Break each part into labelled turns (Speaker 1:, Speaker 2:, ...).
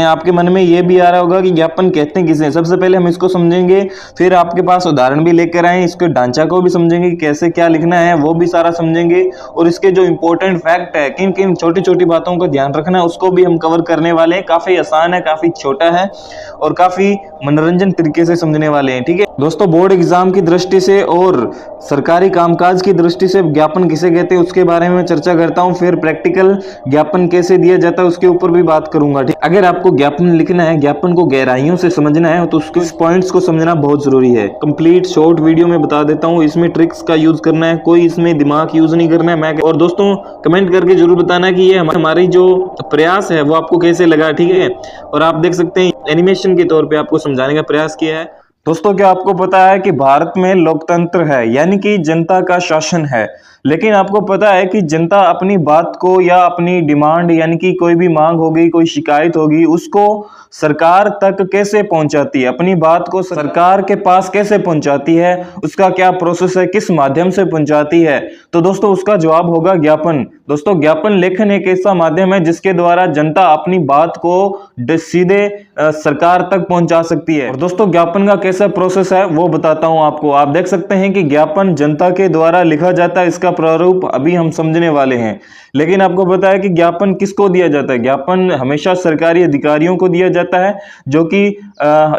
Speaker 1: आपके मन में ये भी आ रहा होगा कि ज्ञापन कहते हैं किसे। सबसे पहले हम इसको समझेंगे, फिर आपके पास उदाहरण भी लेकर आए, इसके ढांचा को भी समझेंगे कि कैसे क्या लिखना है, वो भी सारा समझेंगे। और इसके जो इंपॉर्टेंट फैक्ट है, किन किन छोटी छोटी बातों का ध्यान रखना है, उसको भी हम कवर करने वाले हैं। काफी आसान है, काफी छोटा है और काफी मनोरंजन तरीके से समझने वाले हैं। ठीक है दोस्तों, बोर्ड एग्जाम की दृष्टि से और सरकारी कामकाज की दृष्टि से ज्ञापन किसे कहते हैं उसके बारे में चर्चा करता हूं। फिर प्रैक्टिकल ज्ञापन कैसे दिया जाता है उसके ऊपर भी बात करूंगा। ठीक, अगर आपको ज्ञापन लिखना है, ज्ञापन को गहराइयों से समझना है, तो उसके पॉइंट्स को समझना बहुत जरूरी है। कंप्लीट शॉर्ट वीडियो में बता देता हूं, इसमें ट्रिक्स का यूज करना है, कोई इसमें दिमाग यूज नहीं करना है। मैं और दोस्तों कमेंट करके जरूर बताना कि ये हमारी जो प्रयास है वो आपको कैसे लगा। ठीक है, और आप देख सकते हैं एनिमेशन के तौर पे आपको समझाने का प्रयास किया है। दोस्तों, क्या आपको पता है कि भारत में लोकतंत्र है, यानी कि जनता का शासन है, लेकिन आपको पता है कि जनता अपनी बात को या अपनी डिमांड यानी कि कोई भी मांग होगी, कोई शिकायत होगी, उसको सरकार तक कैसे पहुंचाती है, अपनी बात को सरकार के पास कैसे पहुंचाती है, उसका क्या प्रोसेस है, किस माध्यम से पहुंचाती है? तो दोस्तों उसका जवाब होगा ज्ञापन। दोस्तों ज्ञापन लेखन एक ऐसा माध्यम है जिसके द्वारा जनता अपनी बात को सीधे सरकार तक पहुंचा सकती है। और दोस्तों ज्ञापन का कैसा प्रोसेस है वो बताता हूं आपको। आप देख सकते हैं कि ज्ञापन जनता के द्वारा लिखा जाता है, इसका प्रारूप अभी हम समझने वाले हैं। लेकिन आपको पता है कि ज्ञापन किसको दिया जाता है? ज्ञापन हमेशा सरकारी अधिकारियों को दिया जाता है, जो कि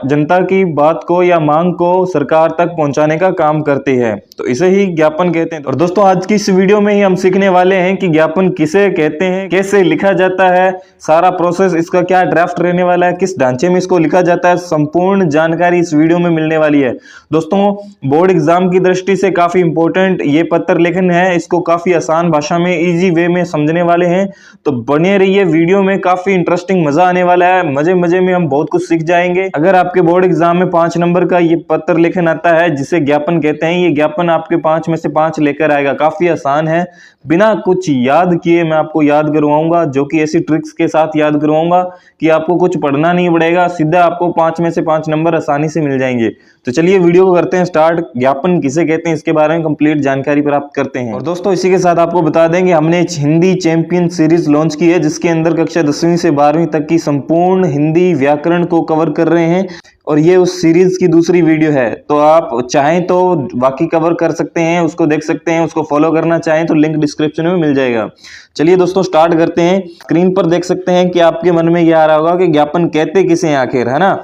Speaker 1: जनता की बात को या मांग को सरकार तक पहुंचाने का काम करते हैं, तो इसे ही ज्ञापन कहते हैं। और दोस्तों आज की इस वीडियो में ही हम सीखने वाले हैं कि ज्ञापन किसे कहते हैं, कैसे लिखा जाता है, सारा प्रोसेस, इसका क्या ड्राफ्ट रहने वाला है, किस ढांचे में इसको लिखा जाता है, संपूर्ण जानकारी इस वीडियो में मिलने वाली है। दोस्तों बोर्ड एग्जाम की दृष्टि से काफी इंपॉर्टेंट ये पत्र लेखन है, इसको काफी आसान भाषा में, इजी वे में समझने वाले हैं, तो बने रहिए वीडियो में। काफी इंटरेस्टिंग, मजा आने वाला है, मजे मजे में हम बहुत कुछ सीख जाएंगे। अगर आपके बोर्ड एग्जाम में 5 नंबर का ये पत्र लेखन आता है जिसे ज्ञापन कहते हैं, ये ज्ञापन आपके 5 में से 5 लेकर आएगा। काफी आसान है, बिना कुछ याद किए मैं आपको याद करवाऊंगा, जो कि ऐसी ट्रिक्स के साथ याद करवाऊंगा कि आपको कुछ पढ़ना नहीं पड़ेगा, सीधा आपको 5 में से 5 नंबर आसानी से मिल जाएंगे। तो चलिए वीडियो को करते हैं स्टार्ट। ज्ञापन किसे कहते हैं इसके बारे में कंप्लीट जानकारी प्राप्त करते हैं। और दोस्तों इसी के साथ आपको बता दें कि हमने हिंदी चैंपियन सीरीज लॉन्च की है, जिसके अंदर कक्षा 10वीं से 12वीं तक की संपूर्ण हिंदी व्याकरण को कवर कर रहे हैं, और ये उस सीरीज की दूसरी वीडियो है। तो आप चाहें तो बाकी कवर कर सकते हैं, उसको देख सकते हैं, उसको फॉलो करना चाहें तो लिंक डिस्क्रिप्शन में मिल जाएगा। चलिए दोस्तों स्टार्ट करते हैं। स्क्रीन पर देख सकते हैं कि आपके मन में ये आ रहा होगा कि ज्ञापन कहते किसे हैं आखिर, है ना?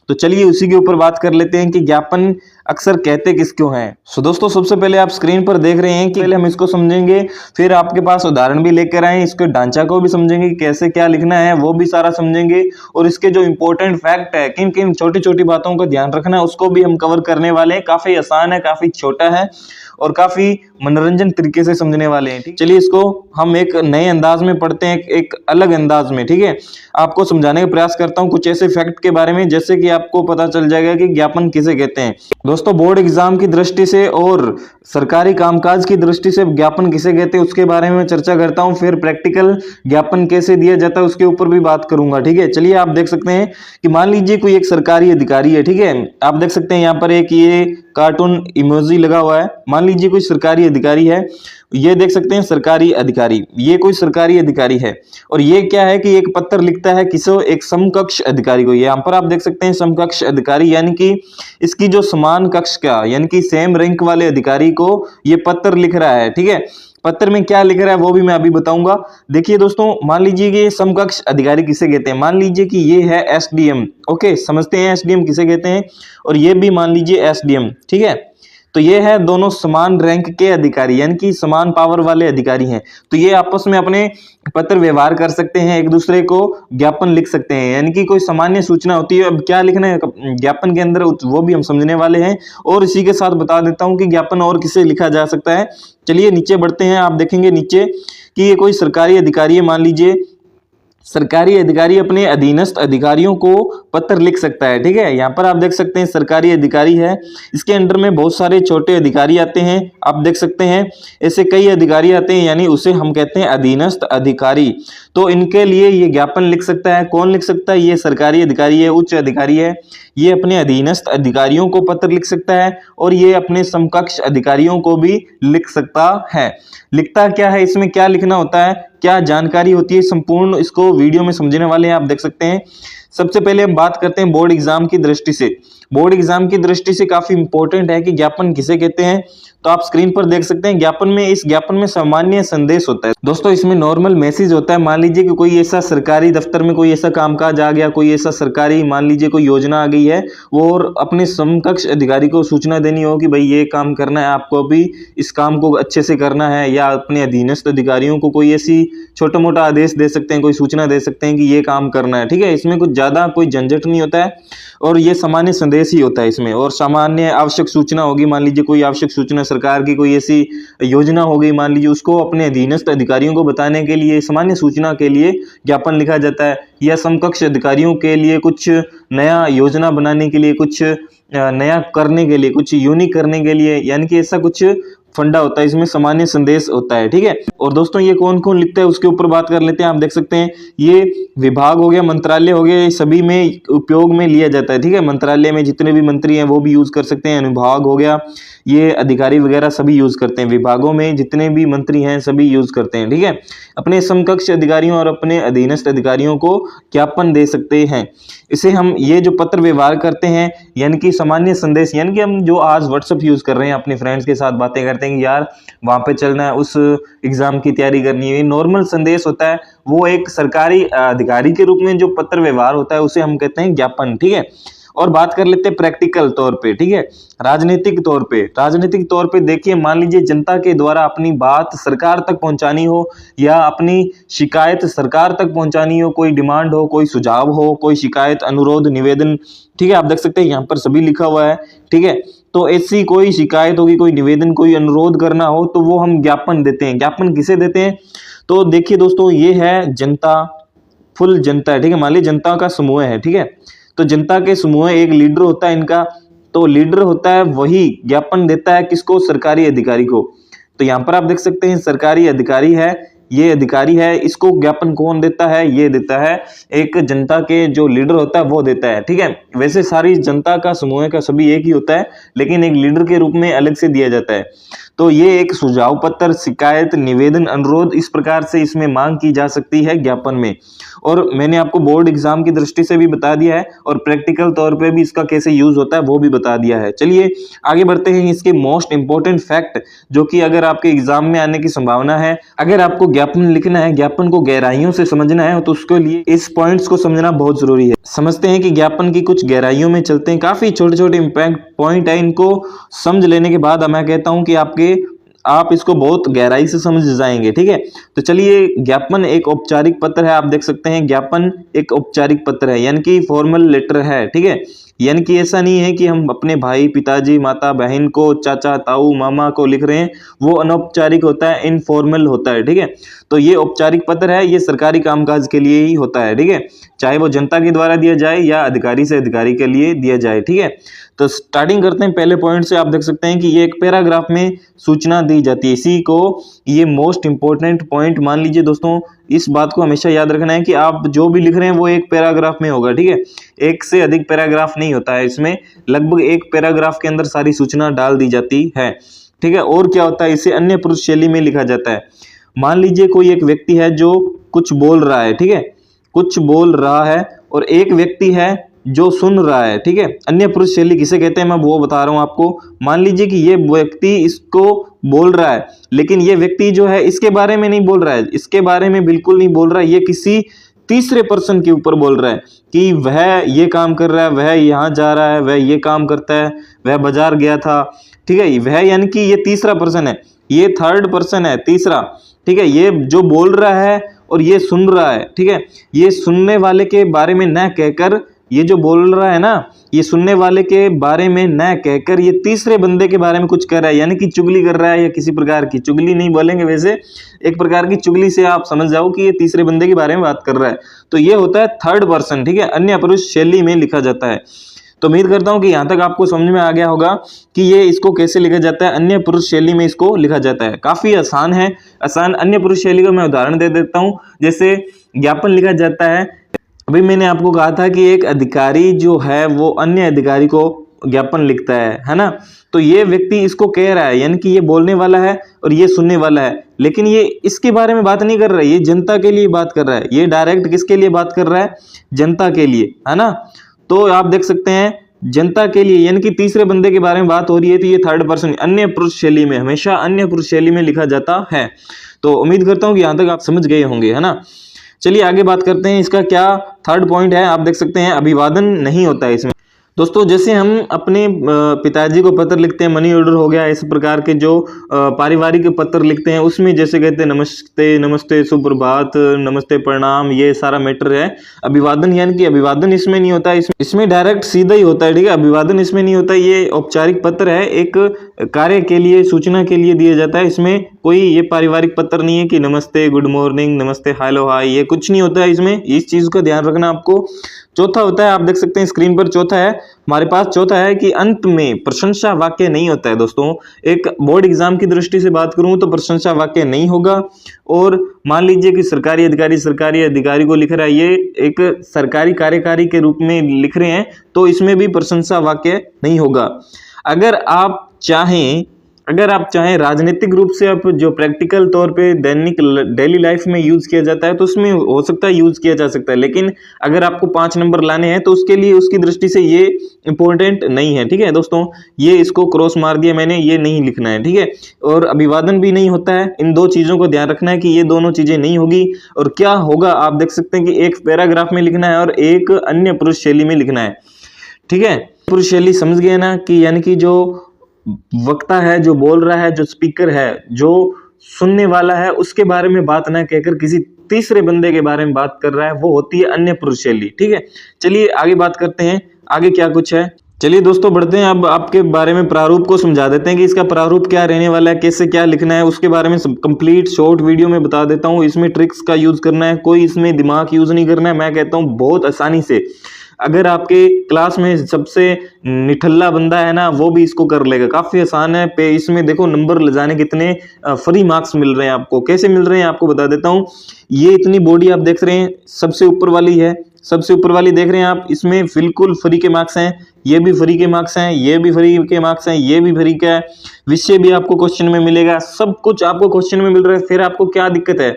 Speaker 1: तो चलिए उसी के ऊपर बात कर लेते हैं कि ज्ञापन अक्सर कहते किसको हैं। सो दोस्तों सबसे पहले आप स्क्रीन पर देख रहे हैं कि पहले हम इसको समझेंगे, फिर आपके पास उदाहरण भी लेकर आए, इसके ढांचा को भी समझेंगे कि कैसे क्या लिखना है, वो भी सारा समझेंगे। और इसके जो इंपॉर्टेंट फैक्ट है, किन किन छोटी छोटी बातों का ध्यान रखना है, उसको भी हम कवर करने वाले हैं। काफी आसान है, काफी छोटा है और काफी मनोरंजन तरीके से समझने वाले हैं। चलिए इसको हम एक नए अंदाज में पढ़ते हैं, एक अलग अंदाज में। ठीक है, आपको समझाने का प्रयास करता हूं कुछ ऐसे फैक्ट के बारे में जैसे कि आपको पता चल जाएगा कि ज्ञापन किसे कहते हैं। दोस्तों बोर्ड एग्जाम की दृष्टि से और सरकारी कामकाज की दृष्टि से ज्ञापन किसे कहते हैं उसके बारे में चर्चा करता हूं। फिर प्रैक्टिकल ज्ञापन कैसे दिया जाता है उसके ऊपर भी बात करूंगा। ठीक है, चलिए आप देख सकते हैं कि मान लीजिए कोई एक सरकारी अधिकारी है। ठीक है, आप देख सकते हैं यहाँ पर एक ये कार्टून इमोजी लगा हुआ है। मान लीजिए कोई सरकारी अधिकारी है, ये देख सकते हैं सरकारी अधिकारी, ये कोई सरकारी अधिकारी है, और ये क्या है कि एक पत्र लिखता है किसी एक समकक्ष अधिकारी को। यहाँ पर आप देख सकते हैं समकक्ष अधिकारी, यानी कि इसकी जो समान कक्ष का यानी कि सेम रैंक वाले अधिकारी को ये पत्र लिख रहा है। ठीक है, पत्र में क्या लिख रहा है वो भी मैं अभी बताऊंगा। देखिए दोस्तों, मान लीजिए कि समकक्ष अधिकारी किसे कहते हैं। मान लीजिए कि ये है एसडीएम। ओके, समझते हैं एसडीएम किसे कहते हैं, और ये भी मान लीजिए एसडीएम। ठीक है, तो ये है दोनों समान रैंक के अधिकारी, यानी कि समान पावर वाले अधिकारी हैं। तो ये आपस में अपने पत्र व्यवहार कर सकते हैं, एक दूसरे को ज्ञापन लिख सकते हैं, यानी कि कोई सामान्य सूचना होती है। अब क्या लिखना है ज्ञापन के अंदर वो भी हम समझने वाले हैं, और इसी के साथ बता देता हूं कि ज्ञापन और किसे लिखा जा सकता है। चलिए नीचे बढ़ते हैं। आप देखेंगे नीचे कि ये कोई सरकारी अधिकारी है। मान लीजिए सरकारी अधिकारी अपने अधीनस्थ अधिकारियों को पत्र लिख सकता है। ठीक है, यहाँ पर आप देख सकते हैं सरकारी अधिकारी है, इसके अंडर में बहुत सारे छोटे अधिकारी आते हैं। आप देख सकते हैं ऐसे कई अधिकारी आते हैं, यानी उसे हम कहते हैं अधीनस्थ अधिकारी। तो इनके लिए ये ज्ञापन लिख सकता है। कौन लिख सकता है? ये सरकारी अधिकारी है, उच्च अधिकारी है। ये अपने अधीनस्थ अधिकारियों को पत्र लिख सकता है और ये अपने समकक्ष अधिकारियों को भी लिख सकता है। लिखता क्या है, इसमें क्या लिखना होता है, क्या जानकारी होती है, संपूर्ण इसको वीडियो में समझने वाले हैं, आप देख सकते हैं। सबसे पहले हम बात करते हैं बोर्ड एग्जाम की दृष्टि से। बोर्ड एग्जाम की दृष्टि से काफी इंपॉर्टेंट है कि ज्ञापन किसे कहते हैं। तो आप स्क्रीन पर देख सकते हैं ज्ञापन में, इस ज्ञापन में सामान्य संदेश होता है दोस्तों। इसमें नॉर्मल मैसेज होता है। मान लीजिए कि कोई ऐसा सरकारी दफ्तर में कोई ऐसा कामकाज आ गया, कोई ऐसा सरकारी मान लीजिए कोई योजना आ गई है, वो और अपने समकक्ष अधिकारी को सूचना देनी हो कि भाई ये काम करना है, आपको अभी इस काम को अच्छे से करना है, या अपने अधीनस्थ अधिकारियों को कोई ऐसी छोटा मोटा आदेश दे सकते हैं, कोई सूचना दे सकते हैं कि ये काम करना है। ठीक है, इसमें कुछ ज्यादा कोई झंझट नहीं होता है और ये सामान्य संदेश ही होता है इसमें। और सामान्य आवश्यक सूचना होगी, मान लीजिए कोई आवश्यक सूचना सरकार की कोई ऐसी योजना हो गई, मान लीजिए उसको अपने अधीनस्थ अधिकारियों को बताने के लिए, सामान्य सूचना के लिए ज्ञापन लिखा जाता है। या समकक्ष अधिकारियों के लिए कुछ नया योजना बनाने के लिए, कुछ नया करने के लिए, कुछ यूनिक करने के लिए, यानी कि ऐसा कुछ फंडा होता है, इसमें सामान्य संदेश होता है। ठीक है, और दोस्तों ये कौन कौन लिखता है उसके ऊपर बात कर लेते हैं। आप देख सकते हैं ये विभाग हो गया, मंत्रालय हो गया, ये सभी में उपयोग में लिया जाता है। ठीक है, मंत्रालय में जितने भी मंत्री हैं वो भी यूज कर सकते हैं। अनुभाग हो गया, ये अधिकारी वगैरह सभी यूज करते हैं। विभागों में जितने भी मंत्री हैं सभी यूज करते हैं। ठीक है, अपने समकक्ष अधिकारियों और अपने अधीनस्थ अधिकारियों को ज्ञापन दे सकते हैं। इसे हम ये जो पत्र व्यवहार करते हैं, यानी कि सामान्य संदेश, यानी कि हम जो आज व्हाट्सएप यूज कर रहे हैं, अपने फ्रेंड्स के साथ बातें करते हैं कि यार वहां पे चलना है, उस एग्जाम की तैयारी करनी है, नॉर्मल संदेश होता है। वो एक सरकारी अधिकारी के रूप में जो पत्र व्यवहार होता है उसे हम कहते हैं ज्ञापन। ठीक है, और बात कर लेते हैं प्रैक्टिकल तौर पे। ठीक है, राजनीतिक तौर पे देखिए, मान लीजिए जनता के द्वारा अपनी बात सरकार तक पहुंचानी हो, या अपनी शिकायत सरकार तक पहुंचानी हो, कोई डिमांड हो, कोई सुझाव हो, कोई शिकायत, अनुरोध, निवेदन। ठीक है, आप देख सकते हैं यहाँ पर सभी लिखा हुआ है। ठीक है, तो ऐसी कोई शिकायत होगी, कोई निवेदन, कोई अनुरोध करना हो तो वो हम ज्ञापन देते हैं। ज्ञापन किसे देते हैं? तो देखिए दोस्तों, ये है जनता, फुल जनता है। ठीक है, मान लीजिए जनता का समूह है। ठीक है, तो जनता के समूह, एक लीडर होता है इनका, तो लीडर होता है वही ज्ञापन देता है किसको? सरकारी अधिकारी को। तो यहाँ पर आप देख सकते हैं सरकारी अधिकारी है, ये अधिकारी है, इसको ज्ञापन कौन देता है? ये देता है एक जनता के जो लीडर होता है वो देता है। ठीक है, वैसे सारी जनता का समूह का सभी एक ही होता है, लेकिन एक लीडर के रूप में अलग से दिया जाता है। तो ये एक सुझाव पत्र, शिकायत, निवेदन, अनुरोध, इस प्रकार से इसमें मांग की जा सकती है ज्ञापन में। और मैंने आपको बोर्ड एग्जाम की दृष्टि से भी बता दिया है और प्रैक्टिकल तौर पे भी इसका कैसे यूज होता है वो भी बता दिया है। चलिए आगे बढ़ते हैं। इसके मोस्ट इंपोर्टेंट फैक्ट जो कि अगर आपके एग्जाम में आने की संभावना है, अगर आपको ज्ञापन लिखना है, ज्ञापन को गहराइयों से समझना है, तो उसके लिए इस पॉइंट्स को समझना बहुत जरूरी है। समझते हैं कि ज्ञापन की कुछ गहराइयों में चलते हैं। काफी छोटे छोटे इंपैक्ट पॉइंट है, इनको समझ लेने के बाद मैं कहता हूं कि आप इसको बहुत गहराई से समझ जाएंगे। ठीक है, तो चलिए, ज्ञापन एक औपचारिक पत्र है। आप देख सकते हैं ज्ञापन एक औपचारिक पत्र है, यानी कि फॉर्मल लेटर है। ठीक है, यानी कि ऐसा नहीं है कि हम अपने भाई, पिताजी, माता, बहन को, चाचा, ताऊ, मामा को लिख रहे हैं, वो अनौपचारिक होता है, इनफॉर्मल होता है। ठीक है, तो ये औपचारिक पत्र है, ये सरकारी कामकाज के लिए ही होता है। ठीक है, चाहे वो जनता के द्वारा दिया जाए या अधिकारी से अधिकारी के लिए दिया जाए। ठीक है, तो स्टार्टिंग करते हैं पहले पॉइंट से। आप देख सकते हैं कि ये एक पैराग्राफ में सूचना दी जाती है, इसी को ये मोस्ट इंपोर्टेंट पॉइंट मान लीजिए दोस्तों। इस बात को हमेशा याद रखना है कि आप जो भी लिख रहे हैं वो एक पैराग्राफ में होगा। ठीक है, एक से अधिक पैराग्राफ नहीं होता है इसमें, लगभग एक पैराग्राफ के अंदर सारी सूचना डाल दी जाती है। ठीक है, और क्या होता है, इसे अन्य पुरुष शैली में लिखा जाता है। मान लीजिए कोई एक व्यक्ति है जो कुछ बोल रहा है। ठीक है, कुछ बोल रहा है और एक व्यक्ति है जो सुन रहा है। ठीक है, अन्य पुरुष शैली किसे कहते हैं मैं वो बता रहा हूं आपको। मान लीजिए कि ये व्यक्ति इसको बोल रहा है, लेकिन ये व्यक्ति जो है इसके बारे में नहीं बोल रहा है, इसके बारे में बिल्कुल नहीं बोल रहा है, ये किसी तीसरे पर्सन के ऊपर बोल रहा है कि वह ये काम कर रहा है, वह यहाँ जा रहा है, वह ये काम करता है, वह बाजार गया था। ठीक है, वह यानी कि ये तीसरा पर्सन है, ये थर्ड पर्सन है, तीसरा। ठीक है, ये जो बोल रहा है और ये सुन रहा है। ठीक है, ये सुनने वाले के बारे में न कहकर, ये जो बोल रहा है ना, ये सुनने वाले के बारे में न कहकर ये तीसरे बंदे के बारे में कुछ कह रहा है, यानी कि चुगली कर रहा है, या किसी प्रकार की चुगली नहीं बोलेंगे वैसे, एक प्रकार की चुगली से आप समझ जाओ कि ये तीसरे बंदे के बारे में बात कर रहा है। तो ये होता है थर्ड पर्सन। ठीक है, अन्य पुरुष शैली में लिखा जाता है। तो उम्मीद करता हूं कि यहाँ तक आपको समझ में आ गया होगा कि ये इसको कैसे लिखा जाता है, अन्य पुरुष शैली में इसको लिखा जाता है। काफी आसान है, आसान अन्य पुरुष शैली का मैं उदाहरण दे देता हूं। जैसे ज्ञापन लिखा जाता है, अभी मैंने आपको कहा था कि एक अधिकारी जो है वो अन्य अधिकारी को ज्ञापन लिखता है ना। तो ये व्यक्ति इसको कह रहा है, यानी कि ये बोलने वाला है और ये सुनने वाला है, लेकिन ये इसके बारे में बात नहीं कर रहा है, ये जनता के लिए बात कर रहा है। ये डायरेक्ट किसके लिए बात कर रहा है? जनता के लिए, है ना। तो आप देख सकते हैं जनता के लिए, यानी कि तीसरे बंदे के बारे में बात हो रही है, तो ये थर्ड पर्सन अन्य पुरुष शैली में, हमेशा अन्य पुरुष शैली में लिखा जाता है। तो उम्मीद करता हूं कि यहां तक आप समझ गए होंगे, है ना। चलिए आगे बात करते हैं, इसका क्या थर्ड पॉइंट है। आप देख सकते हैं अभिवादन नहीं होता है इसमें। दोस्तों जैसे हम अपने पिताजी को पत्र लिखते हैं, मनी ऑर्डर हो गया, इस प्रकार के जो पारिवारिक पत्र लिखते हैं, उसमें जैसे कहते हैं नमस्ते, नमस्ते, सुप्रभात, नमस्ते, प्रणाम, ये सारा मैटर है। अभिवादन यानी कि अभिवादन इसमें नहीं होता, इसमें डायरेक्ट सीधा ही होता है, ठीक है। अभिवादन इसमें नहीं होता, ये औपचारिक पत्र है, एक कार्य के लिए, सूचना के लिए दिया जाता है। इसमें कोई ये पारिवारिक पत्र नहीं है कि नमस्ते, गुड मॉर्निंग, नमस्ते, हेलो, हाय, ये कुछ नहीं होता है इसमें। इस चीज का ध्यान रखना आपको। चौथा होता है, आप देख सकते हैं स्क्रीन पर, चौथा है हमारे पास, चौथा है कि अंत में प्रशंसा वाक्य नहीं होता है। दोस्तों एक बोर्ड एग्जाम की दृष्टि से बात करूं तो प्रशंसा वाक्य नहीं होगा। और मान लीजिए कि सरकारी अधिकारी को लिख रहा है, ये एक सरकारी कार्यकारी के रूप में लिख रहे हैं, तो इसमें भी प्रशंसा वाक्य नहीं होगा। अगर आप चाहें राजनीतिक रूप से, आप जो प्रैक्टिकल तौर पे डेली लाइफ में यूज किया जाता है, तो उसमें हो सकता है यूज किया जा सकता है, लेकिन अगर आपको 5 नंबर लाने हैं तो उसके लिए, उसकी दृष्टि से ये इंपॉर्टेंट नहीं है, ठीक है दोस्तों। ये इसको क्रॉस मार दिया मैंने, ये नहीं लिखना है, ठीक है। और अभिवादन भी नहीं होता है। इन दो चीजों को ध्यान रखना है कि ये दोनों चीजें नहीं होगी। और क्या होगा, आप देख सकते हैं कि एक पैराग्राफ में लिखना है और एक अन्य पुरुष शैली में लिखना है, ठीक है। पुरुष शैली समझ गए ना, कि यानी कि जो वक्ता है, जो बोल रहा है, जो स्पीकर है, जो सुनने वाला है, उसके बारे में बात ना कहकर किसी तीसरे बंदे के बारे में बात कर रहा है, वो होती है अन्य पुरुष शैली, ठीक है। चलिए आगे बात करते हैं, आगे क्या कुछ है। चलिए दोस्तों बढ़ते हैं, अब आपके बारे में प्रारूप को समझा देते हैं कि इसका प्रारूप क्या रहने वाला है, कैसे क्या लिखना है, उसके बारे में कंप्लीट शॉर्ट वीडियो में बता देता हूँ। इसमें ट्रिक्स का यूज करना है, कोई इसमें दिमाग यूज नहीं करना है। मैं कहता हूँ बहुत आसानी से, अगर आपके क्लास में सबसे निठल्ला बंदा है ना, वो भी इसको कर लेगा। काफी आसान है। पे इसमें देखो नंबर ले जाने कितने फ्री मार्क्स मिल रहे हैं आपको। कैसे मिल रहे हैं आपको बता देता हूँ। ये इतनी बॉडी आप देख रहे हैं, सबसे ऊपर वाली है, सबसे ऊपर वाली देख रहे हैं आप, इसमें बिल्कुल फ्री के मार्क्स हैं, ये भी फ्री के मार्क्स हैं, ये भी फ्री के मार्क्स हैं, ये भी फ्री का है। विषय भी आपको क्वेश्चन में मिलेगा, सब कुछ आपको क्वेश्चन में मिल रहा है, फिर आपको क्या दिक्कत है,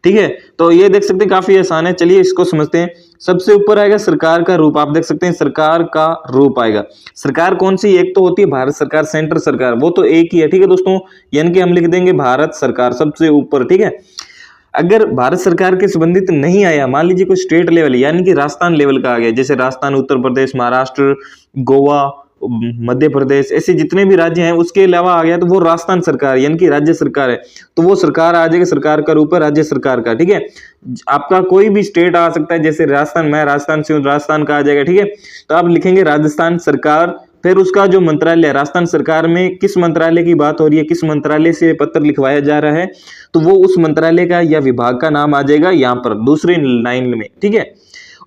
Speaker 1: ठीक है। तो ये देख सकते हैं काफी आसान है। चलिए इसको समझते हैं। सबसे ऊपर आएगा सरकार का रूप, आप देख सकते हैं सरकार का रूप आएगा। सरकार कौन सी? एक तो होती है भारत सरकार, सेंटर सरकार, वो तो एक ही है, ठीक है दोस्तों। यानी कि हम लिख देंगे भारत सरकार सबसे ऊपर, ठीक है। अगर भारत सरकार के संबंधित नहीं आया, मान लीजिए कोई स्टेट लेवल यानी कि राजस्थान लेवल का आ गया, जैसे राजस्थान, उत्तर प्रदेश, महाराष्ट्र, गोवा, मध्य प्रदेश, ऐसे जितने भी राज्य हैं उसके अलावा आ गया, तो वो राजस्थान सरकार यानी कि राज्य सरकार है, तो वो सरकार आ जाएगा, सरकार का रूप है राज्य सरकार का, ठीक है। आपका कोई भी स्टेट आ सकता है, जैसे राजस्थान, मैं राजस्थान से हूं, राजस्थान का आ जाएगा, ठीक है। तो आप लिखेंगे राजस्थान सरकार, फिर उसका जो मंत्रालय, राजस्थान सरकार में किस मंत्रालय की बात हो रही है, किस मंत्रालय से पत्र लिखवाया जा रहा है, तो वो उस मंत्रालय का या विभाग का नाम आ जाएगा यहाँ पर दूसरी लाइन में, ठीक है।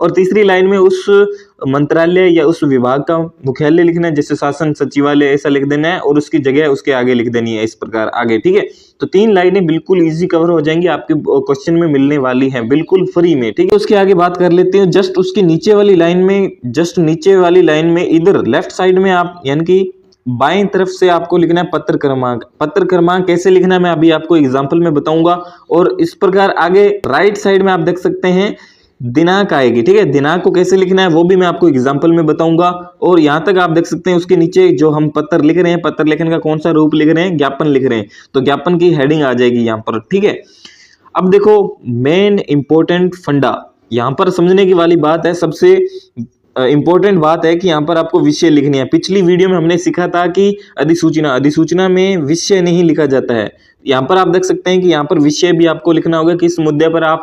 Speaker 1: और तीसरी लाइन में उस मंत्रालय या उस विभाग का मुख्यालय लिखना है, जैसे शासन सचिवालय ऐसा लिख देना है, और उसकी जगह उसके आगे लिख देनी है, इस प्रकार आगे, ठीक है। तो 3 लाइनें बिल्कुल इजी कवर हो जाएंगी, आपके क्वेश्चन में मिलने वाली हैं बिल्कुल फ्री में, ठीक है। उसके आगे बात कर लेते हैं। जस्ट उसकी नीचे वाली लाइन में, जस्ट नीचे वाली लाइन में इधर लेफ्ट साइड में आप, यानी कि बाईं तरफ से आपको लिखना है पत्र क्रमांक। पत्र क्रमांक कैसे लिखना है मैं अभी आपको एग्जांपल में बताऊंगा। और इस प्रकार आगे राइट साइड में आप देख सकते हैं दिनांक आएगी, ठीक है। दिनांक को कैसे लिखना है वो भी मैं आपको एग्जांपल में बताऊंगा। और यहां तक आप देख सकते हैं उसके नीचे जो हम पत्र लिख रहे हैं, पत्र लिखने का कौन सा रूप लिख रहे हैं, ज्ञापन लिख रहे हैं, तो ज्ञापन की हेडिंग आ जाएगी यहाँ पर, ठीक है। अब देखो मेन इंपॉर्टेंट फंडा यहाँ पर समझने की वाली बात है, सबसे इंपॉर्टेंट बात है कि यहाँ पर आपको विषय लिखनी है। पिछली वीडियो में हमने सीखा था कि अधिसूचना में विषय नहीं लिखा जाता है। यहाँ पर आप देख सकते हैं कि यहाँ पर विषय भी आपको लिखना होगा, किस मुद्दे पर आप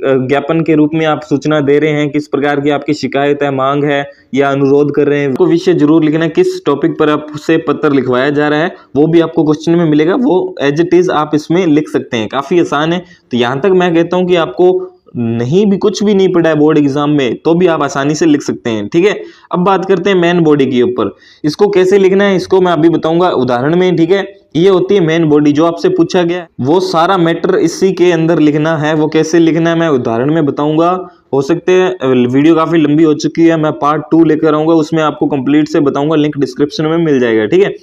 Speaker 1: ज्ञापन के रूप में आप सूचना दे रहे हैं, किस प्रकार की आपकी शिकायत है, मांग है या अनुरोध कर रहे हैं, वो विषय जरूर लिखना है। किस टॉपिक पर आपसे पत्र लिखवाया जा रहा है वो भी आपको क्वेश्चन में मिलेगा, वो एज इट इज आप इसमें लिख सकते हैं, काफी आसान है। तो यहाँ तक मैं कहता हूँ कि आपको नहीं भी कुछ भी नहीं पढ़ा है बोर्ड एग्जाम में तो भी आप आसानी से लिख सकते हैं। ठीक है, अब बात करते हैं मेन बॉडी के ऊपर। इसको कैसे लिखना है इसको मैं अभी बताऊंगा उदाहरण में। ठीक है, ये होती है मेन बॉडी, जो आपसे पूछा गया वो सारा मैटर इसी के अंदर लिखना है। वो कैसे लिखना है मैं उदाहरण में बताऊंगा। हो सकते हैं वीडियो काफी लंबी हो चुकी है, मैं पार्ट 2 लेकर आऊंगा, उसमें आपको कंप्लीट से बताऊंगा, लिंक डिस्क्रिप्शन में मिल जाएगा। ठीक है,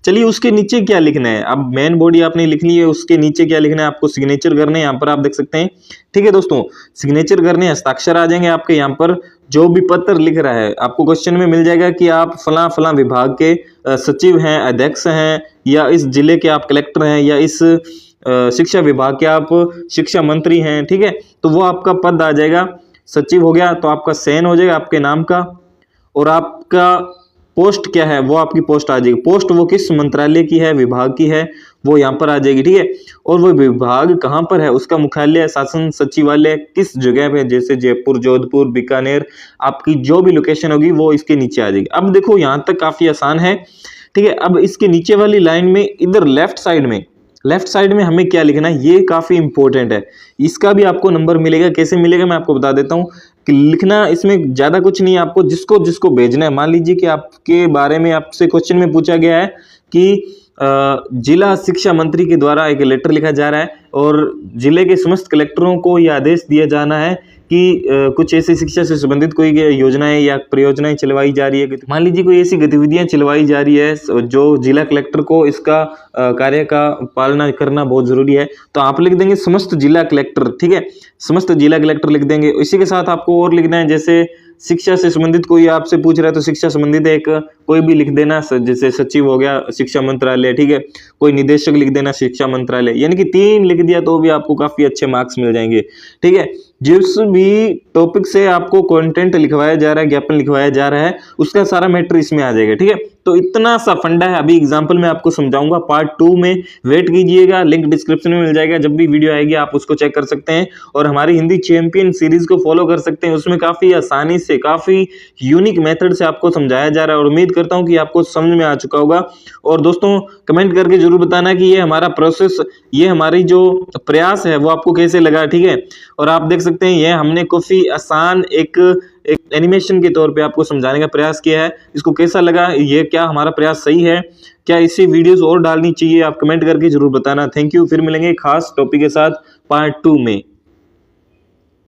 Speaker 1: चलिए उसके नीचे क्या लिखना है। अब मेन बॉडी आपने लिख ली है, उसके नीचे क्या लिखना है, आपको सिग्नेचर करने हैं, यहाँ पर आप देख सकते हैं। ठीक है दोस्तों, सिग्नेचर करने, हस्ताक्षर आ जाएंगे आपके यहाँ पर। जो भी पत्र लिख रहा है आपको क्वेश्चन में मिल जाएगा कि आप फला फला विभाग के सचिव हैं, अध्यक्ष हैं, या इस जिले के आप कलेक्टर हैं, या इस शिक्षा विभाग के आप शिक्षा मंत्री हैं। ठीक है, तो वो आपका पद आ जाएगा। सचिव हो गया तो आपका सैन हो जाएगा आपके नाम का, और आपका पोस्ट क्या है वो आपकी पोस्ट आ जाएगी। पोस्ट वो किस मंत्रालय की है, विभाग की है, वो यहाँ पर आ जाएगी। ठीक है, और वो विभाग कहाँ पर है, उसका मुख्यालय शासन सचिवालय किस जगह पे, जैसे जयपुर, जोधपुर, बीकानेर, आपकी जो भी लोकेशन होगी वो इसके नीचे आ जाएगी। अब देखो यहाँ तक काफी आसान है। ठीक है, अब इसके नीचे वाली लाइन में इधर लेफ्ट साइड में हमें क्या लिखना है, ये काफी इंपॉर्टेंट है। इसका भी आपको नंबर मिलेगा, कैसे मिलेगा मैं आपको बता देता हूँ। कि लिखना इसमें ज्यादा कुछ नहीं है, आपको जिसको जिसको भेजना है। मान लीजिए कि आपके बारे में आपसे क्वेश्चन में पूछा गया है कि जिला शिक्षा मंत्री के द्वारा एक लेटर लिखा जा रहा है और जिले के समस्त कलेक्टरों को यह आदेश दिया जाना है कि कुछ ऐसी शिक्षा से संबंधित कोई योजनाएं या परियोजनाएं चलवाई जा रही है। मान लीजिए कोई ऐसी गतिविधियां चलवाई जा रही है जो जिला कलेक्टर को इसका कार्य का पालना करना बहुत जरूरी है, तो आप लिख देंगे समस्त जिला कलेक्टर। ठीक है, समस्त जिला कलेक्टर लिख देंगे। इसी के साथ आपको और लिखना है, जैसे शिक्षा से संबंधित कोई आपसे पूछ रहा है तो शिक्षा संबंधित एक कोई भी लिख देना, जैसे सचिव हो गया शिक्षा मंत्रालय। ठीक है, कोई निदेशक लिख देना शिक्षा मंत्रालय, यानी कि 3 लिख दिया तो भी आपको काफी अच्छे मार्क्स मिल जाएंगे। ठीक है, जिस भी टॉपिक से आपको कंटेंट लिखवाया जा रहा है, ज्ञापन लिखवाया जा रहा है, उसका सारा मैटर इसमें आ जाएगा। ठीक है, तो इतना सा फंडा है। अभी एग्जांपल में आपको समझाऊंगा, पार्ट 2 में वेट कीजिएगा, लिंक डिस्क्रिप्शन में मिल जाएगा। जब भी वीडियो आएगी आप उसको चेक कर सकते हैं और हमारी हिंदी चैंपियन सीरीज को फॉलो कर सकते हैं। उसमें काफी आसानी से, काफी यूनिक मेथड से आपको समझाया जा रहा है और उम्मीद करता हूं कि आपको समझ में आ चुका होगा। और दोस्तों कमेंट करके जरूर बताना कि ये हमारा प्रोसेस, ये हमारी जो प्रयास है वो आपको कैसे लगा। ठीक है, और आप देख सकते हैं ये हमने काफी आसान एक एनिमेशन के तौर पे आपको समझाने का प्रयास किया है। इसको कैसा लगा, ये क्या हमारा प्रयास सही है, क्या इसी वीडियोस और डालनी चाहिए, आप कमेंट करके जरूर बताना। थैंक यू, फिर मिलेंगे खास टॉपिक के साथ पार्ट 2 में।